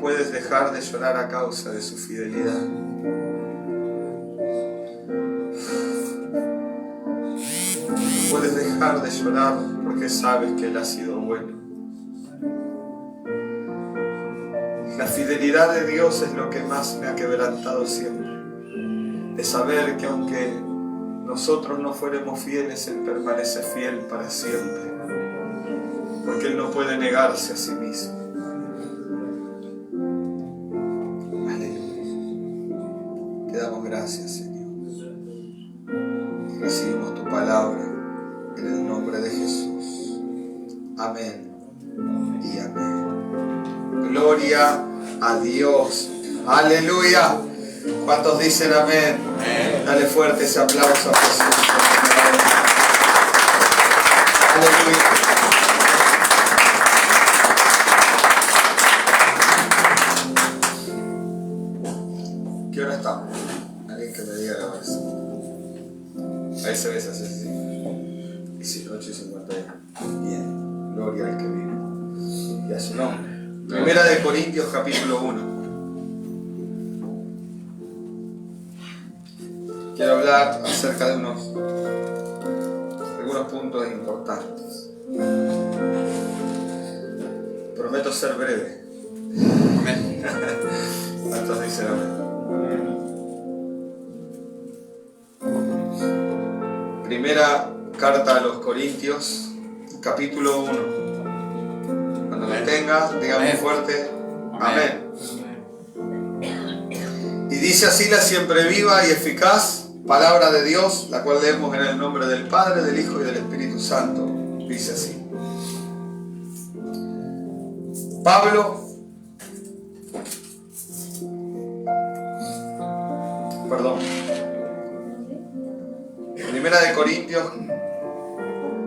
puedes dejar de llorar a causa de su fidelidad. No puedes dejar de llorar porque sabes que Él ha sido bueno. La fidelidad de Dios es lo que más me ha quebrantado siempre. De saber que aunque nosotros no fuéramos fieles, Él permanece fiel para siempre. Porque Él no puede negarse a sí mismo. Aleluya. Te damos gracias, Señor. Y recibimos tu palabra en el nombre de Jesús. Amén y amén. Gloria a Dios. Aleluya. ¿Cuántos dicen amén? Amén. Dale fuerte ese aplauso a Jesús. Aleluya. ¿Qué hora estamos? Alguien que me diga la hora. Ahí se ve, se hace así. 18:51. Bien. Gloria al que vive. Y a su nombre. Primera de Corintios capítulo 1. Quiero hablar acerca de algunos puntos importantes. Prometo ser breve. Amén. ¿Cuántos dicen amén? Primera carta a los Corintios, capítulo 1. Cuando lo tengas, dígame fuerte. Amén. Y dice así la siempre viva y eficaz palabra de Dios, la cual leemos en el nombre del Padre, del Hijo y del Espíritu Santo. Dice así. Pablo, Primera de Corintios,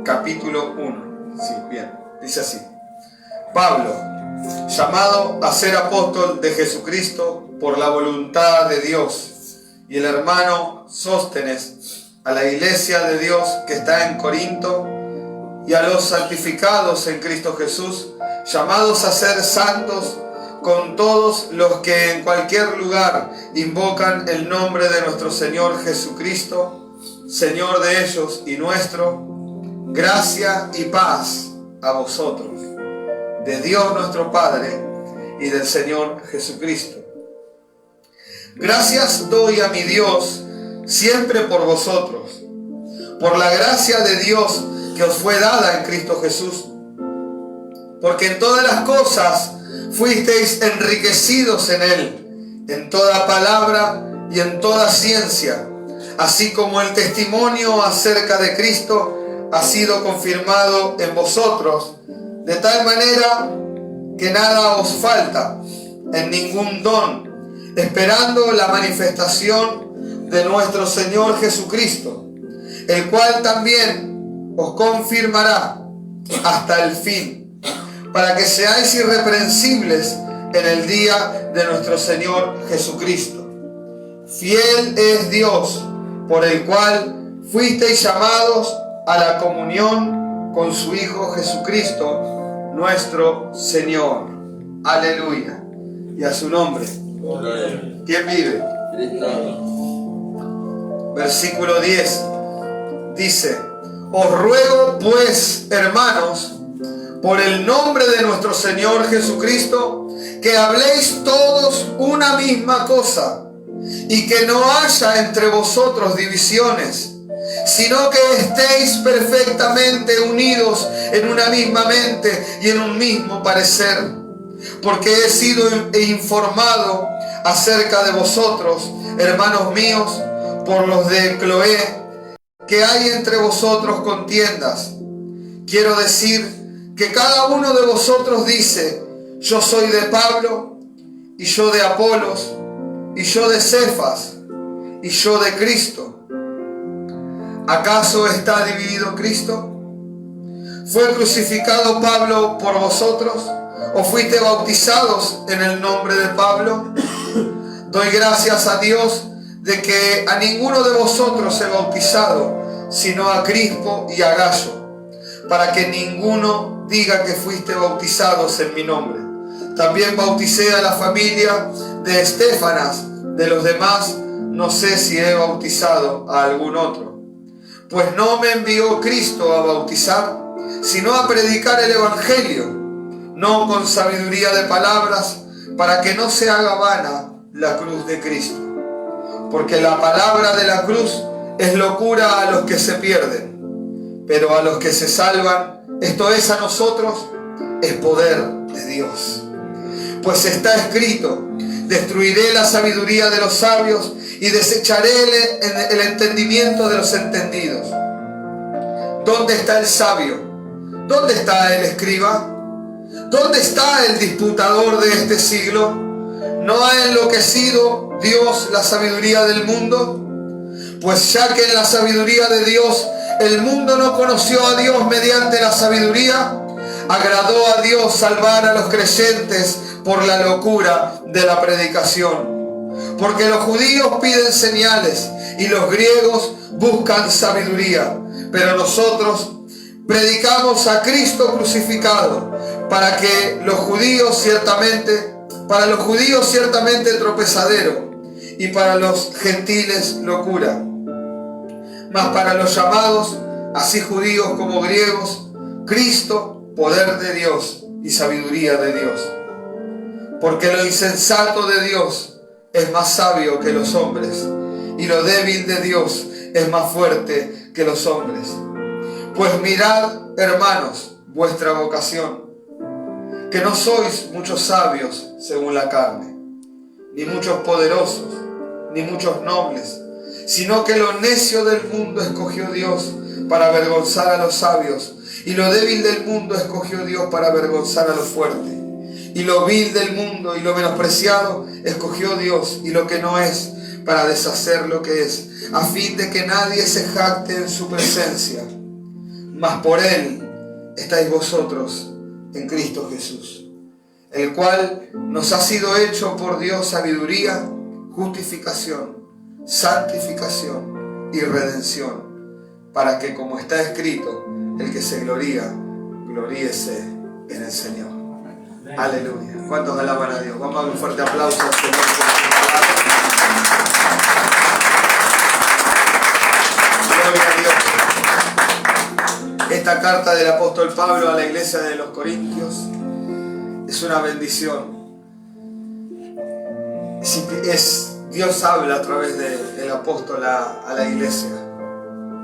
capítulo 1. Sí, bien, dice así. Pablo, llamado a ser apóstol de Jesucristo por la voluntad de Dios, y el hermano Sóstenes, a la iglesia de Dios que está en Corinto, y a los santificados en Cristo Jesús, llamados a ser santos, con todos los que en cualquier lugar invocan el nombre de nuestro Señor Jesucristo, Señor de ellos y nuestro, gracia y paz a vosotros, de Dios nuestro Padre y del Señor Jesucristo. Gracias doy a mi Dios siempre por vosotros, por la gracia de Dios que os fue dada en Cristo Jesús, porque en todas las cosas fuisteis enriquecidos en Él, en toda palabra y en toda ciencia, así como el testimonio acerca de Cristo ha sido confirmado en vosotros, de tal manera que nada os falta en ningún don, esperando la manifestación de nuestro Señor Jesucristo, el cual también os confirmará hasta el fin, para que seáis irreprensibles en el día de nuestro Señor Jesucristo. Fiel es Dios, por el cual fuisteis llamados a la comunión con su Hijo Jesucristo, nuestro Señor. Aleluya. Y a su nombre. ¿Quién vive? Versículo 10 dice: os ruego pues, hermanos, por el nombre de nuestro Señor Jesucristo, que habléis todos una misma cosa, y que no haya entre vosotros divisiones, sino que estéis perfectamente unidos en una misma mente y en un mismo parecer. Porque he sido informado acerca de vosotros, hermanos míos, por los de Cloé, que hay entre vosotros contiendas. Quiero decir que cada uno de vosotros dice: yo soy de Pablo, y yo de Apolos, y yo de Cefas, y yo de Cristo. ¿Acaso está dividido Cristo? ¿Fue crucificado Pablo por vosotros? ¿O fuiste bautizados en el nombre de Pablo? Doy gracias a Dios de que a ninguno de vosotros he bautizado, sino a Crispo y a Gayo, para que ninguno diga que fuiste bautizados en mi nombre. También bauticé a la familia de Estéfanas. De los demás, no sé si he bautizado a algún otro. Pues no me envió Cristo a bautizar, sino a predicar el Evangelio, no con sabiduría de palabras, para que no se haga vana la cruz de Cristo. Porque la palabra de la cruz es locura a los que se pierden, pero a los que se salvan, esto es a nosotros, es poder de Dios. Pues está escrito: destruiré la sabiduría de los sabios y desecharé el entendimiento de los entendidos. ¿Dónde está el sabio? ¿Dónde está el escriba? ¿Dónde está el disputador de este siglo? ¿No ha enloquecido Dios la sabiduría del mundo? Pues ya que en la sabiduría de Dios el mundo no conoció a Dios mediante la sabiduría, agradó a Dios salvar a los creyentes por la locura de la predicación. Porque los judíos piden señales y los griegos buscan sabiduría, pero nosotros predicamos a Cristo crucificado, para los judíos ciertamente tropezadero y para los gentiles locura. Mas para los llamados, así judíos como griegos, Cristo, poder de Dios y sabiduría de Dios. Porque lo insensato de Dios es más sabio que los hombres, y lo débil de Dios es más fuerte que los hombres. Pues mirad, hermanos, vuestra vocación, que no sois muchos sabios según la carne, ni muchos poderosos, ni muchos nobles, sino que lo necio del mundo escogió Dios para avergonzar a los sabios, y lo débil del mundo escogió Dios para avergonzar a lo fuerte. Y lo vil del mundo y lo menospreciado escogió Dios, y lo que no es, para deshacer lo que es, a fin de que nadie se jacte en su presencia. Mas por Él estáis vosotros en Cristo Jesús, el cual nos ha sido hecho por Dios sabiduría, justificación, santificación y redención, para que, como está escrito, el que se gloría, gloríese en el Señor. Aleluya. ¿Cuántos alaban a Dios? Vamos a dar un fuerte aplauso al Señor. Gloria a Dios. Esta carta del apóstol Pablo a la iglesia de los Corintios es una bendición. Dios habla a través del apóstol a la iglesia.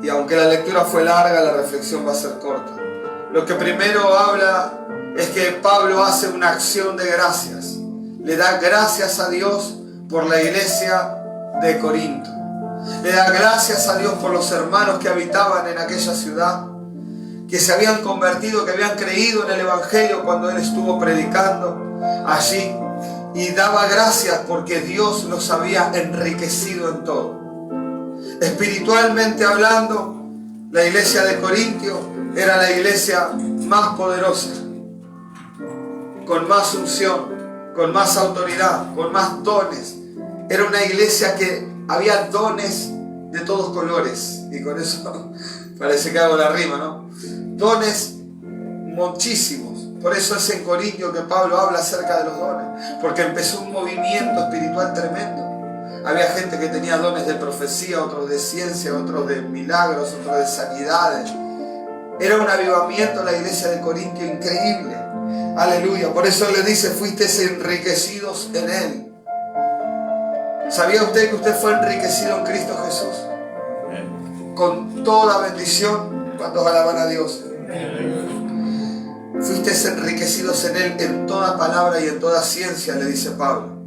Y aunque la lectura fue larga, la reflexión va a ser corta. Lo que primero habla es que Pablo hace una acción de gracias. Le da gracias a Dios por la iglesia de Corinto. Le da gracias a Dios por los hermanos que habitaban en aquella ciudad, que se habían convertido, que habían creído en el Evangelio cuando él estuvo predicando allí. Y daba gracias porque Dios los había enriquecido en todo. Espiritualmente hablando, la iglesia de Corintio era la iglesia más poderosa, con más unción, con más autoridad, con más dones. Era una iglesia que había dones de todos colores, y con eso parece que hago la rima, ¿no? Dones muchísimos. Por eso es en Corintio que Pablo habla acerca de los dones, porque empezó un movimiento espiritual tremendo. Había gente que tenía dones de profecía, otros de ciencia, otros de milagros, otros de sanidades. Era un avivamiento en la iglesia de Corintio increíble. Aleluya. Por eso le dice: fuisteis enriquecidos en Él. ¿Sabía usted que usted fue enriquecido en Cristo Jesús? Con toda bendición. ¿Cuántos alaban a Dios? Fuisteis enriquecidos en Él en toda palabra y en toda ciencia, le dice Pablo.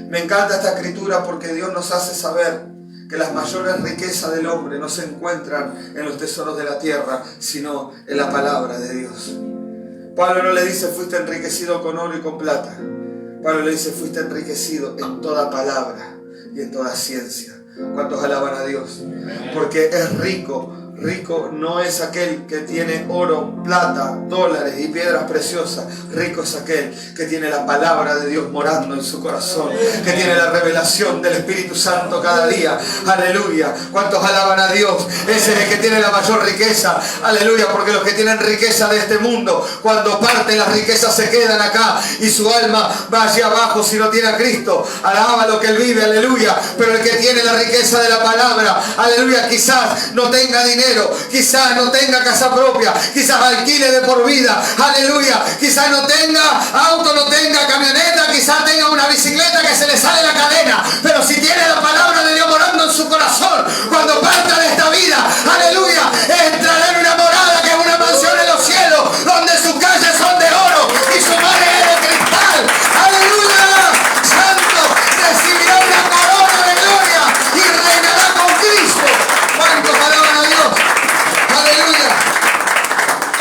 Me encanta esta escritura porque Dios nos hace saber que las mayores riquezas del hombre no se encuentran en los tesoros de la tierra, sino en la palabra de Dios. Pablo no le dice: fuiste enriquecido con oro y con plata. Pablo le dice: fuiste enriquecido en toda palabra y en toda ciencia. ¿Cuántos alaban a Dios? Porque es rico Rico no es aquel que tiene oro, plata, dólares y piedras preciosas. Rico es aquel que tiene la palabra de Dios morando en su corazón, que tiene la revelación del Espíritu Santo cada día. Aleluya. ¿Cuántos alaban a Dios? Ese es el que tiene la mayor riqueza. Aleluya. Porque los que tienen riqueza de este mundo, cuando parten las riquezas se quedan acá y su alma va hacia abajo si no tiene a Cristo. Alaba lo que Él vive. Aleluya. Pero el que tiene la riqueza de la palabra, aleluya, quizás no tenga dinero, quizás no tenga casa propia, quizás alquile de por vida, aleluya, quizás no tenga auto, no tenga camioneta, quizás tenga una bicicleta que se le sale la cadena, pero si tiene la palabra de Dios morando en su corazón, cuando parta de esta vida, aleluya, entrará en una morada que es una mansión en los cielos, donde sus calles son de oro y su mar es de cristal. Aleluya, santo, recibirá una corona de gloria y reinará con Cristo. ¿Cuántos alaban a Dios? Aleluya.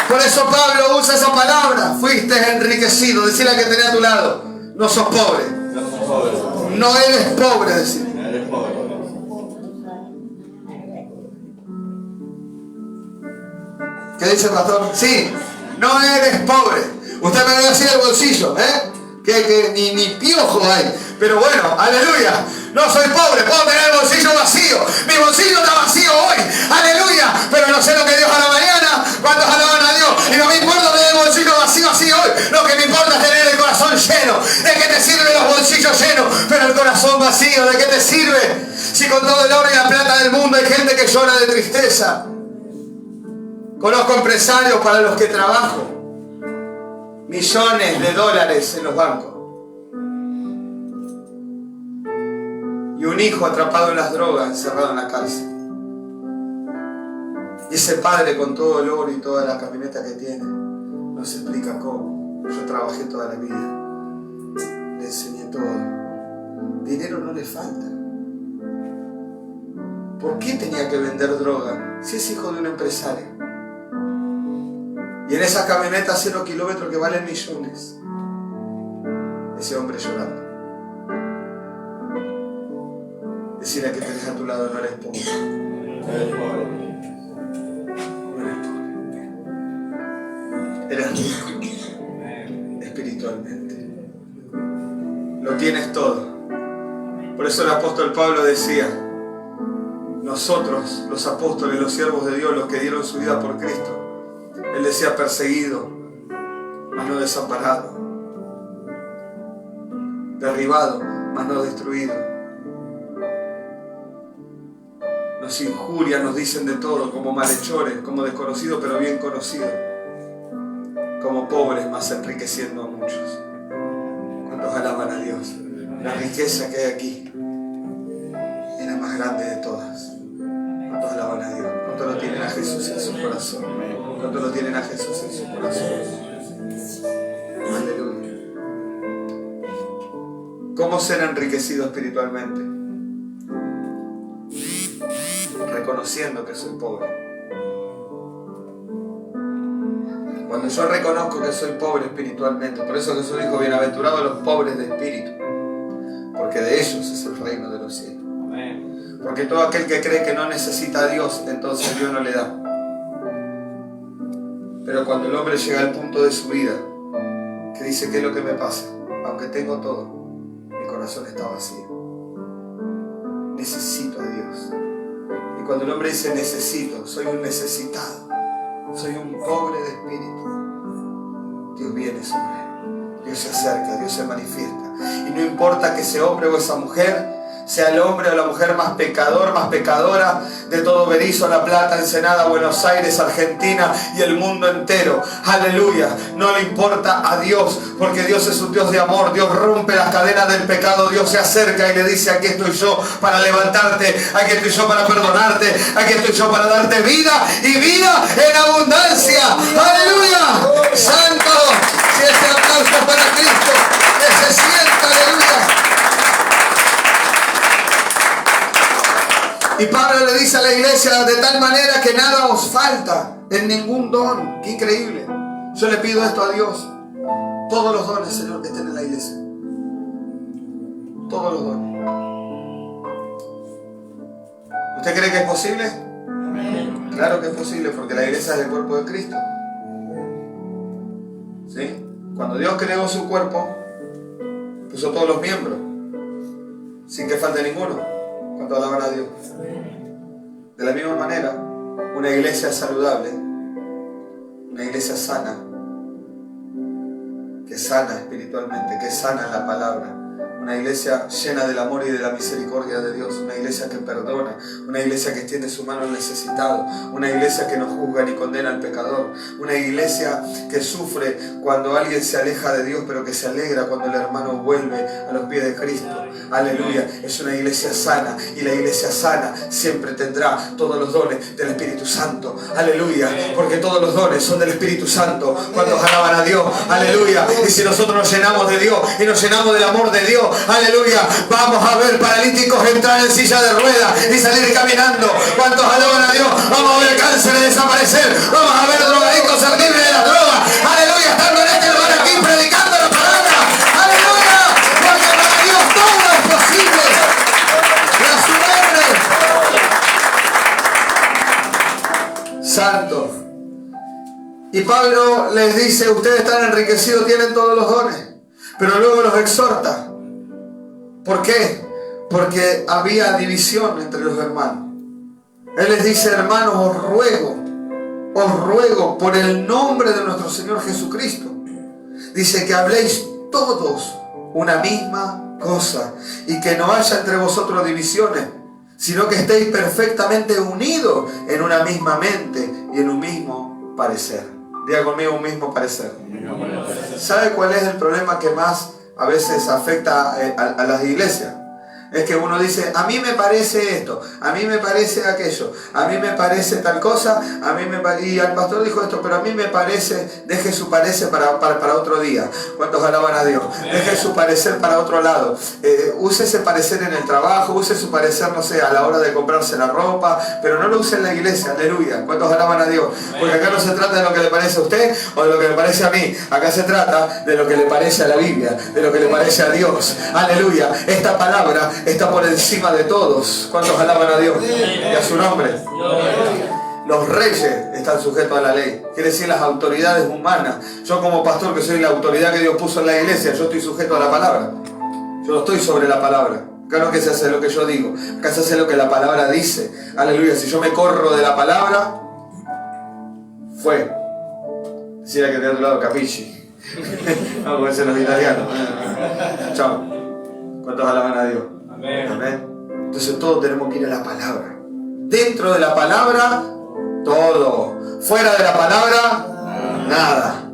Por eso Pablo usa esa palabra. Fuiste enriquecido. Decirle al que tenés a tu lado: no sos pobre. No eres pobre, decir. ¿Qué dice el pastor? Sí, no eres pobre. Usted me ve así el bolsillo, que ni piojo hay. Pero bueno, aleluya, no soy pobre, puedo tener el bolsillo vacío. Mi bolsillo está vacío hoy, aleluya, pero no sé lo que Dios hará mañana. ¿Cuántos alaban a Dios? Y no me importa tener el bolsillo vacío así hoy. Lo que me importa es tener el corazón lleno. ¿De qué te sirven los bolsillos llenos, pero el corazón vacío? ¿De qué te sirve si con todo el oro y la plata del mundo hay gente que llora de tristeza? Conozco empresarios para los que trabajo, millones de dólares en los bancos, y un hijo atrapado en las drogas, encerrado en la cárcel. Y ese padre, con todo el oro y toda la camioneta que tiene, no se explica cómo. Yo trabajé toda la vida, le enseñé todo. Dinero no le falta. ¿Por qué tenía que vender droga si es hijo de un empresario? Y en esa camioneta 0 kilómetros que valen millones, ese hombre llorando. Decirle a que tenés a tu lado: no eres pobre. No eres pobre. No eres pobre. Eres rico espiritualmente. Lo tienes todo. Por eso el apóstol Pablo decía: nosotros, los apóstoles, los siervos de Dios, los que dieron su vida por Cristo, él decía: perseguido, mas no desamparado, derribado, mas no destruido. Nos injurian, nos dicen de todo, como malhechores, como desconocidos pero bien conocidos, como pobres mas enriqueciendo a muchos. ¿Cuántos alaban a Dios? La riqueza que hay aquí es la más grande de todas. ¿Cuántos alaban a Dios? ¿Cuántos lo tienen a Jesús en su corazón? ¿Cuántos lo tienen a Jesús en su corazón? Aleluya. ¿Cómo ser enriquecido espiritualmente? Reconociendo que soy pobre. Cuando yo reconozco que soy pobre espiritualmente, por eso Jesús dijo: bienaventurados los pobres de espíritu, porque de ellos es el reino de los cielos. Porque todo aquel que cree que no necesita a Dios, entonces Dios no le da. Pero cuando el hombre llega al punto de su vida que dice: ¿qué es lo que me pasa? Aunque tengo todo, mi corazón está vacío. Necesito a Dios. Y cuando el hombre dice: necesito, soy un necesitado, soy un pobre de espíritu, Dios viene sobre él. Dios se acerca, Dios se manifiesta. Y no importa que ese hombre o esa mujer sea el hombre o la mujer más pecador, más pecadora de todo Berisso, La Plata, Ensenada, Buenos Aires, Argentina y el mundo entero. Aleluya. No le importa a Dios, porque Dios es un Dios de amor. Dios rompe las cadenas del pecado. Dios se acerca y le dice: aquí estoy yo para levantarte, aquí estoy yo para perdonarte, aquí estoy yo para darte vida y vida en abundancia. Aleluya. Santo. Si este aplauso es para Cristo, que se sienta. Aleluya. Y Pablo le dice a la iglesia: de tal manera que nada os falta en ningún don. Qué increíble. Yo le pido esto a Dios: todos los dones, Señor, que estén en la iglesia. Todos los dones. ¿Usted cree que es posible? Amén. Claro que es posible, porque la iglesia es el cuerpo de Cristo. ¿Sí? Cuando Dios creó su cuerpo, puso todos los miembros, sin que falte ninguno. ¿Cuánto alaban a Dios? De la misma manera, una iglesia saludable, una iglesia sana, que sana espiritualmente, que sana en la palabra, una iglesia llena del amor y de la misericordia de Dios, una iglesia que perdona, una iglesia que extiende su mano al necesitado, una iglesia que no juzga ni condena al pecador, una iglesia que sufre cuando alguien se aleja de Dios, pero que se alegra cuando el hermano vuelve a los pies de Cristo. Aleluya, es una iglesia sana, y la iglesia sana siempre tendrá todos los dones del Espíritu Santo. Aleluya, porque todos los dones son del Espíritu Santo. Cuando alaban a Dios, aleluya. Y si nosotros nos llenamos de Dios y nos llenamos del amor de Dios, aleluya, vamos a ver paralíticos entrar en silla de ruedas y salir caminando. ¿Cuántos alaban a Dios? Vamos a ver cánceres desaparecer, vamos a ver drogadictos ser libres de las drogas. Aleluya, estando en este lugar aquí predicando la palabra. Aleluya, porque para Dios todo es posible. Y a su nombre santo. Y Pablo les dice, ustedes están enriquecidos, tienen todos los dones, pero luego los exhorta. ¿Por qué? Porque había división entre los hermanos. Él les dice, hermanos, os ruego por el nombre de nuestro Señor Jesucristo. Dice que habléis todos una misma cosa y que no haya entre vosotros divisiones, sino que estéis perfectamente unidos en una misma mente y en un mismo parecer. Diga conmigo, un mismo parecer. ¿Sabe cuál es el problema que más a veces afecta a las iglesias? Es que uno dice, a mí me parece esto, a mí me parece aquello, a mí me parece tal cosa, y al pastor dijo esto, pero a mí me parece, deje su parecer para otro día. ¿Cuántos alaban a Dios? Deje su parecer para otro lado. Use ese parecer en el trabajo, use su parecer, no sé, a la hora de comprarse la ropa, pero no lo use en la iglesia, aleluya. ¿Cuántos alaban a Dios? Porque acá no se trata de lo que le parece a usted o de lo que le parece a mí, acá se trata de lo que le parece a la Biblia, de lo que le parece a Dios, aleluya. Esta palabra está por encima de todos. ¿Cuántos alaban a Dios y a su nombre? Los reyes están sujetos a la ley, quiere decir las autoridades humanas. Yo como pastor, que soy la autoridad que Dios puso en la iglesia, yo estoy sujeto a la palabra. Yo no estoy sobre la palabra. Acá no es que se hace lo que yo digo, acá se hace lo que la palabra dice. Aleluya. Si yo me corro de la palabra, fue. Decía que de otro lado, capisci. No, como dicen los italianos. Chao. ¿Cuántos alaban a Dios? Amén. Entonces todos tenemos que ir a la palabra. Dentro de la palabra, todo. Fuera de la palabra, nada.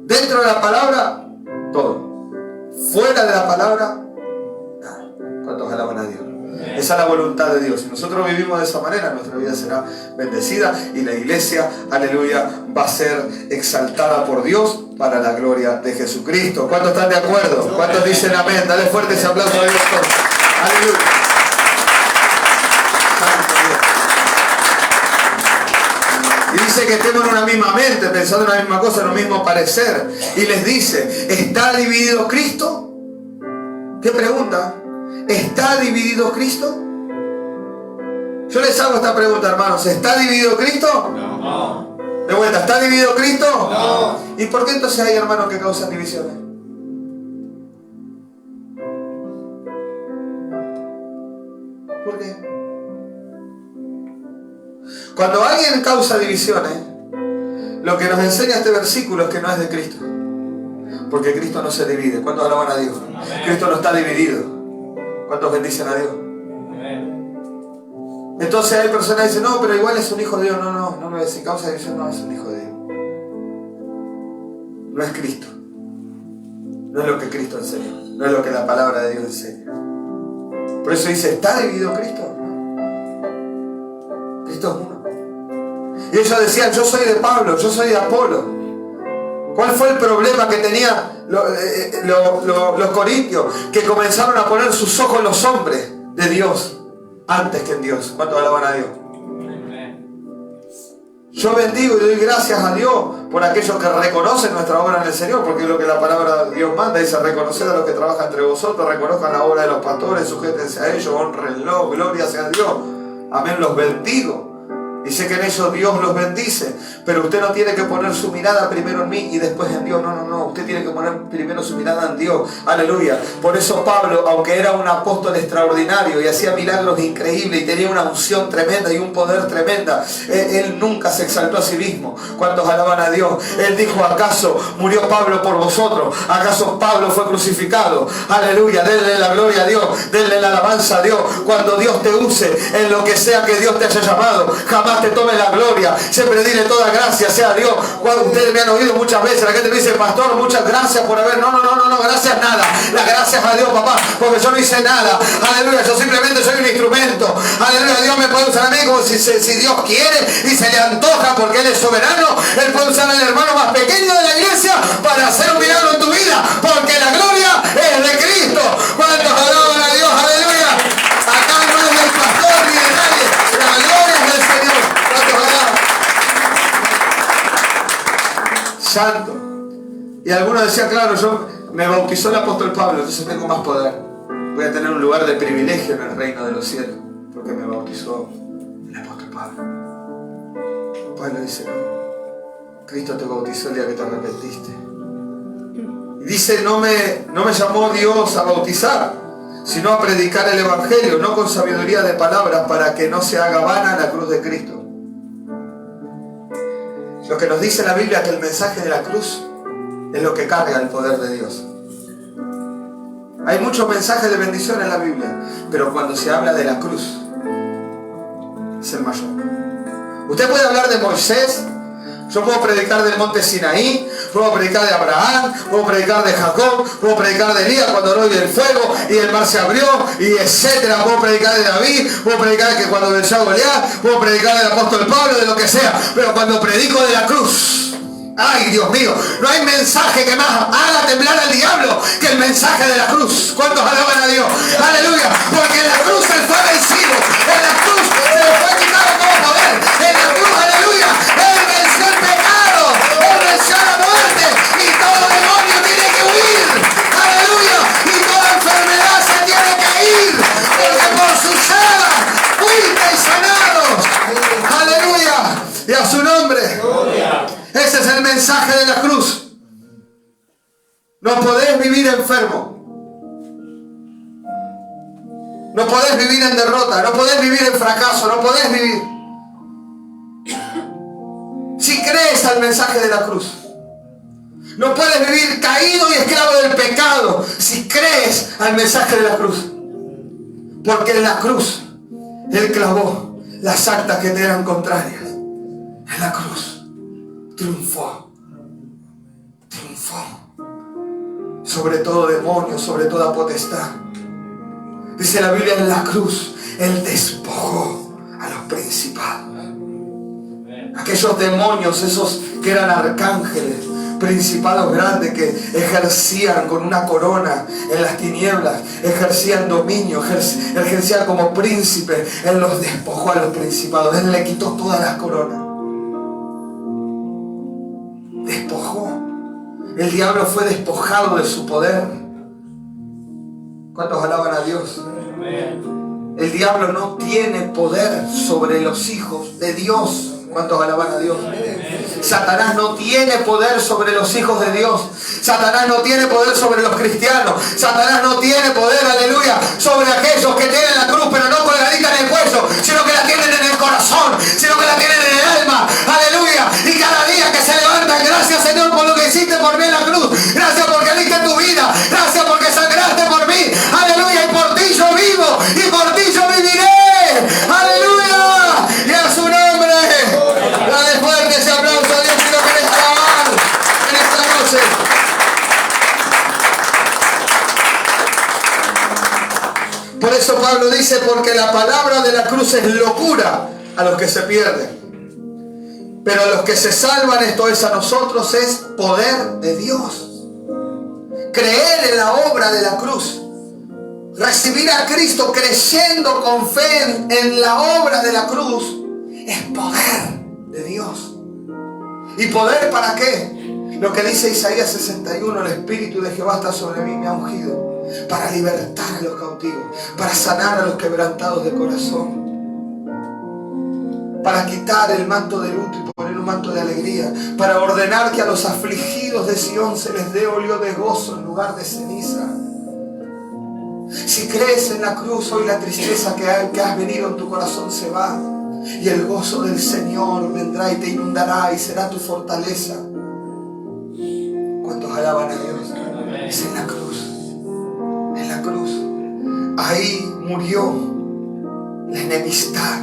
Dentro de la palabra, todo. Fuera de la palabra, nada. ¿Cuántos alaban a Dios? Esa es la voluntad de Dios. Si nosotros vivimos de esa manera, nuestra vida será bendecida y la iglesia, aleluya, va a ser exaltada por Dios para la gloria de Jesucristo. ¿Cuántos están de acuerdo? ¿Cuántos dicen amén? Dale fuerte ese aplauso a Dios. Aleluya. Santo Dios. Y dice que estemos en una misma mente, pensando en la misma cosa, en un mismo parecer. Y les dice, ¿está dividido Cristo? ¿Qué pregunta? ¿Está dividido Cristo? Yo les hago esta pregunta, hermanos. ¿Está dividido Cristo? No. De vuelta, ¿está dividido Cristo? No. ¿Y por qué entonces hay hermanos que causan divisiones? ¿Por qué? Cuando alguien causa divisiones, lo que nos enseña este versículo es que no es de Cristo. Porque Cristo no se divide. ¿Cuántos alaban a Dios? Amén. Cristo no está dividido. ¿Cuántos bendicen a Dios? Amén. Entonces hay personas que dicen, no, pero igual es un hijo de Dios. No, si causa división, no es un hijo de Dios. No es Cristo. No es lo que Cristo enseña. No es lo que la palabra de Dios enseña. Por eso dice, ¿está dividido Cristo? Cristo es uno. Y ellos decían, yo soy de Pablo, yo soy de Apolo. ¿Cuál fue el problema que tenían los corintios? Que comenzaron a poner sus ojos en los hombres de Dios antes que en Dios. ¿Cuánto alaban a Dios? Yo bendigo y doy gracias a Dios por aquellos que reconocen nuestra obra en el Señor, porque es lo que la palabra de Dios manda, dice reconocer a los que trabajan entre vosotros, reconozcan la obra de los pastores, sujétense a ellos, honrenlo, gloria sea a Dios. Amén, los bendigo. Dice que en eso Dios los bendice, pero usted no tiene que poner su mirada primero en mí y después en Dios. No. Usted tiene que poner primero su mirada en Dios. Aleluya. Por eso Pablo, aunque era un apóstol extraordinario y hacía milagros increíbles y tenía una unción tremenda y un poder tremenda, él nunca se exaltó a sí mismo. ¿Cuántos alaban a Dios? Él dijo: ¿acaso murió Pablo por vosotros? ¿Acaso Pablo fue crucificado? Aleluya. Denle la gloria a Dios, denle la alabanza a Dios. Cuando Dios te use en lo que sea que Dios te haya llamado, jamás te tome la gloria. Siempre dile: toda gracia sea a Dios. Cuando ustedes me han oído muchas veces, la gente me dice: pastor, muchas gracias por haber. No, gracias nada. La gracia es a Dios, papá, porque yo no hice nada. Aleluya, yo simplemente soy un instrumento. Aleluya, Dios me puede usar a mí como si Dios quiere y se le antoja, porque Él es soberano. Él puede usar al hermano más pequeño de la iglesia para hacer un milagro en tu vida, porque la gloria es de Cristo. ¿Cuántos alaban a Dios? Aleluya. Acá no es del pastor ni de nadie. La gloria es del Señor. Santo. Y algunos decían: claro, yo me bautizó el apóstol Pablo, entonces tengo más poder. Voy a tener un lugar de privilegio en el reino de los cielos, porque me bautizó el apóstol Pablo. Pablo dice: no, Cristo te bautizó el día que te arrepentiste. Y dice: no me llamó Dios a bautizar, sino a predicar el evangelio, no con sabiduría de palabras, para que no se haga vana la cruz de Cristo. Lo que nos dice la Biblia es que el mensaje de la cruz es lo que carga el poder de Dios. Hay muchos mensajes de bendición en la Biblia, pero cuando se habla de la cruz, es el mayor. Usted puede hablar de Moisés, yo puedo predicar del monte Sinaí, puedo predicar de Abraham, puedo predicar de Jacob, puedo predicar de Elías cuando oró y el fuego y el mar se abrió, y etcétera. Puedo predicar de David, puedo predicar de que cuando venció a Goliat, puedo predicar del apóstol Pablo, de lo que sea, pero cuando predico de la cruz, ay, Dios mío, no hay mensaje que más haga temblar al diablo que el mensaje de la cruz. ¿Cuántos alaban a Dios? Aleluya, porque en la cruz Él fue vencido, en la cruz se le fue quitado todo poder, en la cruz, aleluya, Él venció el pecado, Él venció la muerte, y todo demonio tiene que huir, aleluya, y toda enfermedad se tiene que ir, porque por su llaga fuisteis sanados, aleluya, y a su nombre. Ese es el mensaje de la cruz. No podés vivir enfermo. No podés vivir en derrota. No podés vivir en fracaso. No podés vivir. Si crees al mensaje de la cruz. No puedes vivir caído y esclavo del pecado si crees al mensaje de la cruz. Porque en la cruz Él clavó las actas que te eran contrarias. En la cruz triunfó sobre todo demonio, sobre toda potestad. Dice la Biblia: en la cruz Él despojó a los principados, aquellos demonios, esos que eran arcángeles, principados grandes que ejercían con una corona en las tinieblas, ejercían dominio, ejercían como príncipes. Él los despojó a los principados, Él le quitó todas las coronas. Despojó. El diablo fue despojado de su poder. ¿Cuántos alaban a Dios? El diablo no tiene poder sobre los hijos de Dios. ¿Cuántos alaban a Dios? Satanás no tiene poder sobre los hijos de Dios. Satanás no tiene poder sobre los cristianos. Satanás no tiene poder, aleluya, sobre aquellos que tienen la cruz, pero no colgadita en el cuello, sino que la tienen en el corazón, sino que la tienen en el alma. Aleluya. Y cada día que se levantan: gracias, Señor, por lo que hiciste por mí en la cruz. Gracias porque diste tu vida. Gracias porque sangraste por mí. Aleluya. Y por ti yo vivo. Y por ti yo viviré. Aleluya. Y a su nombre. Dale fuerte ese aplauso a Dios si lo querés alabar en esta noche. Por eso Pablo dice: porque la palabra de la cruz es locura a los que se pierden, pero a los que se salvan, esto es a nosotros, es poder de Dios. Creer en la obra de la cruz, recibir a Cristo creyendo con fe en la obra de la cruz, es poder de Dios. ¿Y poder para qué? Lo que dice Isaías 61: el Espíritu de Jehová está sobre mí, me ha ungido para libertar a los cautivos, para sanar a los quebrantados de corazón, para quitar el manto de luto y poner un manto de alegría, para ordenar que a los afligidos de Sión se les dé óleo de gozo en lugar de ceniza. Si crees en la cruz, hoy la tristeza que has venido en tu corazón se va, y el gozo del Señor vendrá y te inundará y será tu fortaleza. ¿Cuántos alaban a Dios? Es en la cruz. En la cruz. Ahí murió la enemistad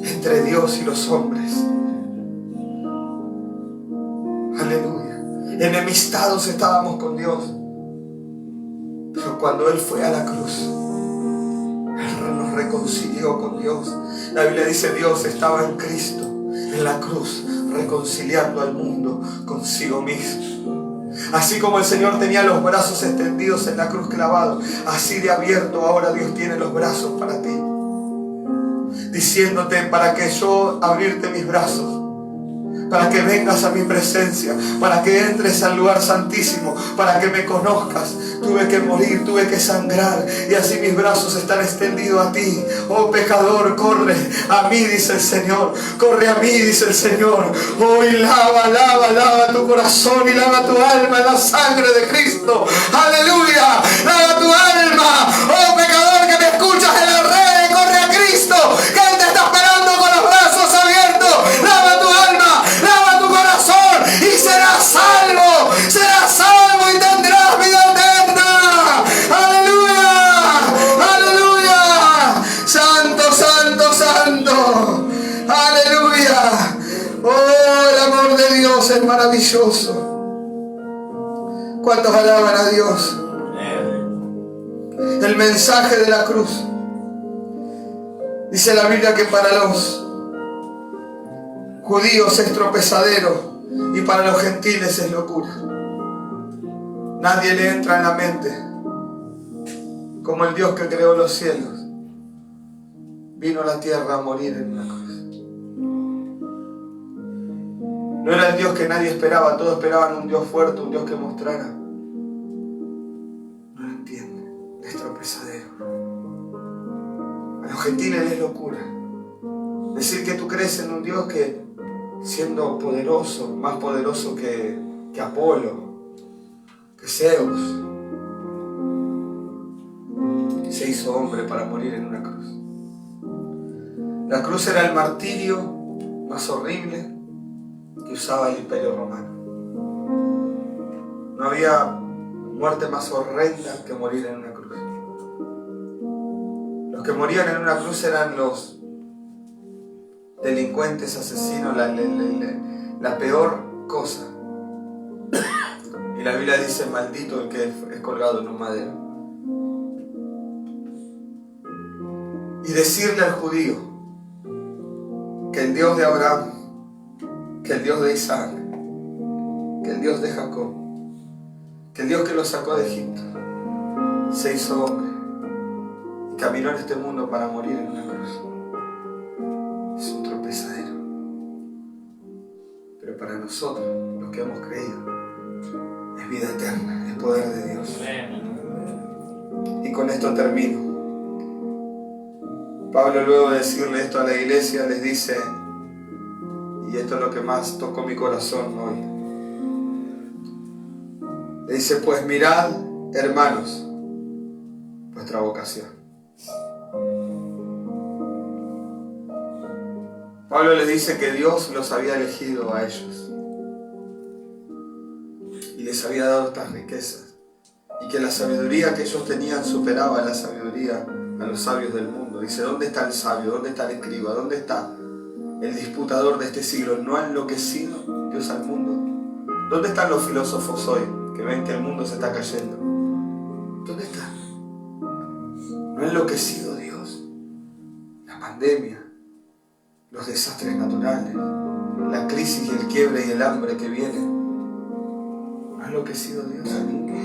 entre Dios y los hombres. Aleluya. Enemistados estábamos con Dios. Pero cuando Él fue a la cruz, Él nos reconcilió con Dios. La Biblia dice: Dios estaba en Cristo, en la cruz, reconciliando al mundo consigo mismo. Así como el Señor tenía los brazos extendidos en la cruz clavado, así de abierto ahora Dios tiene los brazos para ti, diciéndote: para que yo abrirte mis brazos, para que vengas a mi presencia, para que entres al lugar santísimo, para que me conozcas. Tuve que morir, tuve que sangrar, y así mis brazos están extendidos a ti. Oh pecador, corre a mí, dice el Señor. Corre a mí, dice el Señor. Hoy lava tu corazón y lava tu alma en la sangre de Cristo. Aleluya, lava tu alma. Oh pecador que me escuchas en las redes, corre a Cristo, que Él te está esperando con los brazos abiertos. Lava tu alma, lava tu corazón y serás salvo y tendrás vida eterna. Aleluya, aleluya, santo, santo, santo, aleluya. Oh, el amor de Dios es maravilloso. ¿Cuántos alaban a Dios? El mensaje de la cruz. Dice la Biblia que para los judíos es tropezadero y para los gentiles es locura. Nadie le entra en la mente como el Dios que creó los cielos vino a la tierra a morir en una cruz. No era el Dios que nadie esperaba, todos esperaban un Dios fuerte, un Dios que mostrara. No lo entiende, es tropezadero. A los gentiles es locura. Decir que tú crees en un Dios que, siendo poderoso, más poderoso que Apolo, que Zeus, se hizo hombre para morir en una cruz. La cruz era el martirio más horrible que usaba el Imperio Romano. No había muerte más horrenda que morir en una cruz. Los que morían en una cruz eran los delincuentes, asesinos, la peor cosa. Y la Biblia dice: maldito el que es colgado en un madero. Y decirle al judío que el Dios de Abraham, que el Dios de Isaac, que el Dios de Jacob, que el Dios que lo sacó de Egipto, se hizo hombre y caminó en este mundo para morir en una cruz, es un tropezadero. Pero para nosotros, los que hemos creído, es vida eterna, es poder de Dios. Y con esto termino. Pablo, luego de decirle esto a la iglesia, les dice, y esto es lo que más tocó mi corazón hoy, le dice: pues mirad, hermanos, vuestra vocación. Pablo les dice que Dios los había elegido a ellos y les había dado estas riquezas, y que la sabiduría que ellos tenían superaba la sabiduría a los sabios del mundo. Dice: ¿dónde está el sabio? ¿Dónde está el escriba? ¿Dónde está el disputador de este siglo? ¿No ha enloquecido Dios al mundo? ¿Dónde están los filósofos hoy que ven que el mundo se está cayendo? ¿Dónde están? ¿No ha enloquecido Dios? La pandemia, los desastres naturales, la crisis y el quiebre y el hambre que vienen. ¿No ha enloquecido Dios a ninguno?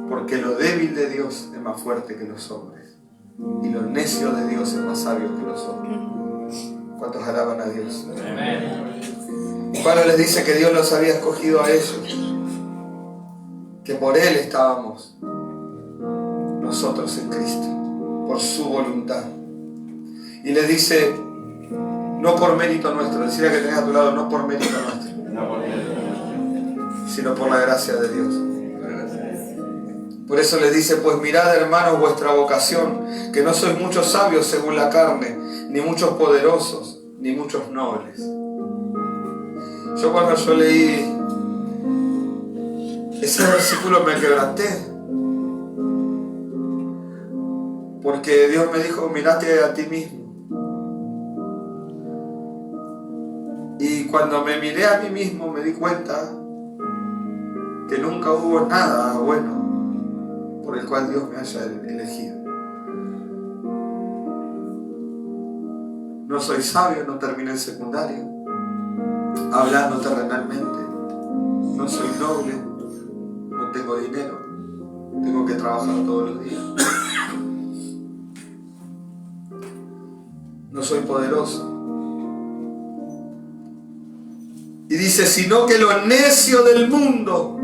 Porque lo débil de Dios es más fuerte que los hombres, y lo necio de Dios es más sabio que los hombres. ¿Cuántos alaban a Dios? Pablo les dice que Dios los había escogido a ellos, que por Él estábamos nosotros en Cristo, por su voluntad. Y les dice: No por mérito nuestro. Decirle que tenés a tu lado, no por mérito nuestro, sino por la gracia de Dios. Por eso les dice, pues mirad, hermanos, vuestra vocación, que no sois muchos sabios según la carne, ni muchos poderosos, ni muchos nobles. Yo cuando yo leí ese versículo me quebranté, porque Dios me dijo, mirate a ti mismo. Y cuando me miré a mí mismo me di cuenta que nunca hubo nada bueno por el cual Dios me haya elegido. No soy sabio, no terminé el secundario, hablando terrenalmente. No soy noble, no tengo dinero, tengo que trabajar todos los días. No soy poderoso. Y dice, sino que lo necio del mundo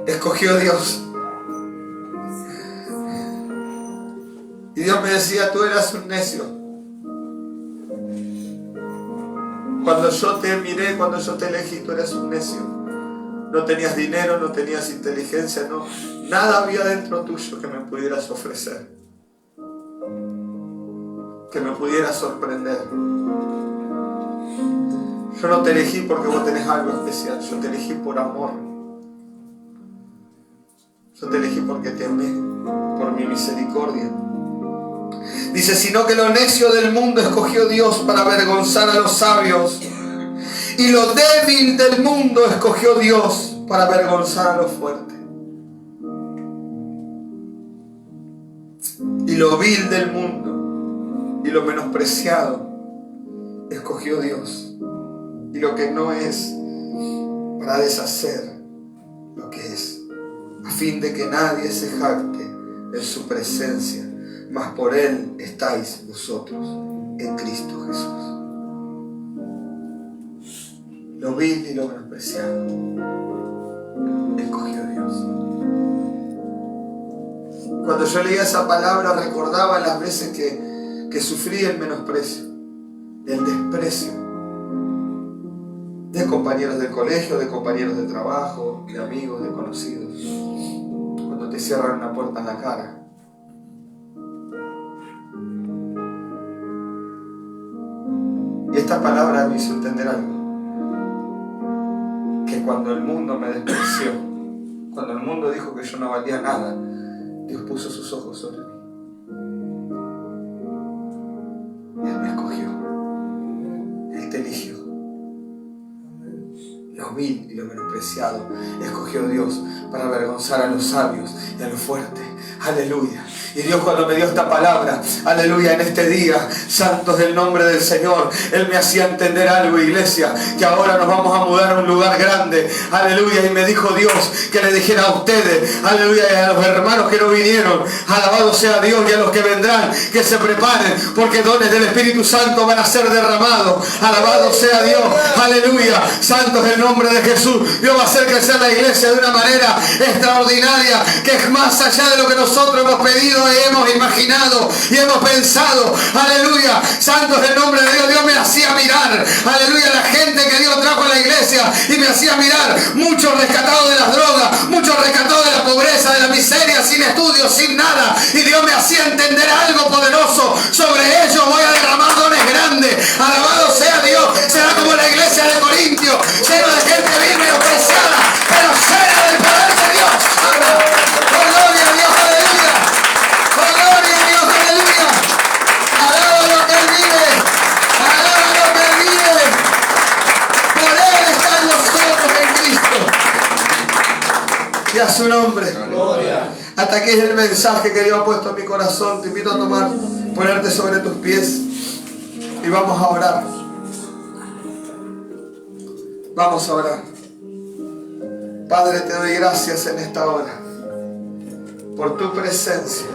escogió Dios. Y Dios me decía, tú eras un necio. Cuando yo te miré, cuando yo te elegí, tú eras un necio. No tenías dinero, no tenías inteligencia, no. Nada había dentro tuyo que me pudieras ofrecer, que me pudieras sorprender. Yo no te elegí porque vos tenés algo especial, yo te elegí por amor. Yo te elegí porque te amé, por mi misericordia. Dice, sino que lo necio del mundo escogió Dios para avergonzar a los sabios, y lo débil del mundo escogió Dios para avergonzar a los fuertes. Y lo vil del mundo y lo menospreciado escogió Dios, y lo que no es, para deshacer lo que es, a fin de que nadie se jacte en su presencia, mas por Él estáis vosotros en Cristo Jesús. Lo vil y lo menospreciado escogió Dios. Cuando yo leía esa palabra recordaba las veces que sufrí el menosprecio, el desprecio de compañeros del colegio, de compañeros de trabajo, de amigos, de conocidos. Cuando te cierran una puerta en la cara. Y esta palabra me hizo entender algo. Que cuando el mundo me despreció, cuando el mundo dijo que yo no valía nada, Dios puso sus ojos sobre mí. Y Él me escogió. Él te eligió. Lo vil y lo menospreciado escogió Dios para avergonzar a los sabios y a los fuertes. Aleluya. Y Dios, cuando me dio esta palabra, aleluya, en este día, santos del nombre del Señor, Él me hacía entender algo, iglesia, que ahora nos vamos a mudar a un lugar grande, aleluya, y me dijo Dios que le dijera a ustedes, aleluya, y a los hermanos que no vinieron, alabado sea Dios, y a los que vendrán, que se preparen, porque dones del Espíritu Santo van a ser derramados, alabado sea Dios, aleluya, santos del nombre de Jesús. Dios va a hacer crecer la iglesia de una manera extraordinaria, que es más allá de lo que nosotros hemos pedido, hemos imaginado y hemos pensado. Aleluya, santos del nombre de Dios. Dios me hacía mirar, aleluya, la gente que Dios trajo a la iglesia, y me hacía mirar muchos rescatados de las drogas, muchos rescatados de la pobreza, de la miseria, sin estudios, sin nada, y Dios me hacía entender algo poderoso. Sobre ellos voy a derramar dones grandes. Alabado sea Dios. Será como la iglesia de Corintios, lleno de gente vil y menospreciada, pero llena del poder de Dios. Por gloria a Dios, aleluya. Por gloria a Dios, aleluya. Alaba lo que Él vive. Alaba lo que Él vive. Por Él están nosotros en Cristo. Y a su nombre. Gloria. Hasta aquí es el mensaje que Dios ha puesto en mi corazón. Te invito a ponerte sobre tus pies y vamos a orar. Vamos a orar. Padre, te doy gracias en esta hora por tu presencia.